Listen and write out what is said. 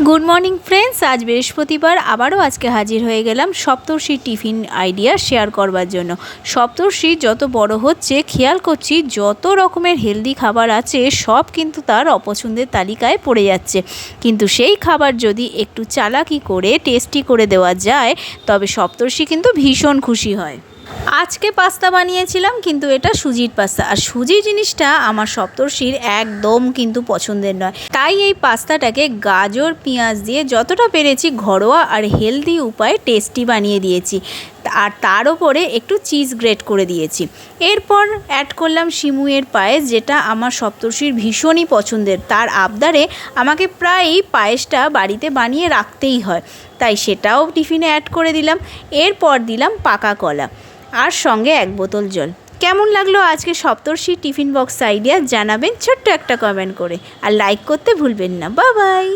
Good morning friends, আজ বৃহস্পতিবার আবারও আজকে হাজির হয়ে গেলাম সপ্তর্ষি টিফিন আইডিয়া শেয়ার করবার জন্য। সপ্তর্ষি যত বড় হচ্ছে খেয়াল করছি যত রকমের হেলদি খাবার আছে সব কিন্তু তার অপছন্দের তালিকায় পড়ে যাচ্ছে, কিন্তু সেই খাবার যদি একটু চালাকি করে টেস্টি করে দেওয়া যায় তবে সপ্তর্ষি কিন্তু ভীষণ খুশি হয়। আজকে পাস্তা বানিয়েছিলাম, কিন্তু এটা সুজির পাস্তা, আর সুজি জিনিসটা আমার সপ্তর্ষির একদম কিন্তু পছন্দের নয়। তাই এই পাস্তাটাকে গাজর পেঁয়াজ দিয়ে যতটা পেরেছি ঘরোয়া আর হেলদি উপায়ে টেস্টি বানিয়ে দিয়েছি, আর তার ওপরে একটু চিজ গ্রেট করে দিয়েছি। এরপর অ্যাড করলাম সিমুয়ের পায়েস, যেটা আমার সপ্তর্ষির ভীষণই পছন্দের। তার আবদারে আমাকে প্রায়ই পায়েসটা বাড়িতে বানিয়ে রাখতেই হয়, তাই সেটাও টিফিনে অ্যাড করে দিলাম। এরপর দিলাম পাকা কলা, আর সঙ্গে 1 বোতল জল। কেমন লাগলো আজকে সপ্তর্ষি টিফিন বক্স আইডিয়া জানাবেন ছোট্ট একটা কমেন্ট করে, আর লাইক করতে ভুলবেন না। Bye bye.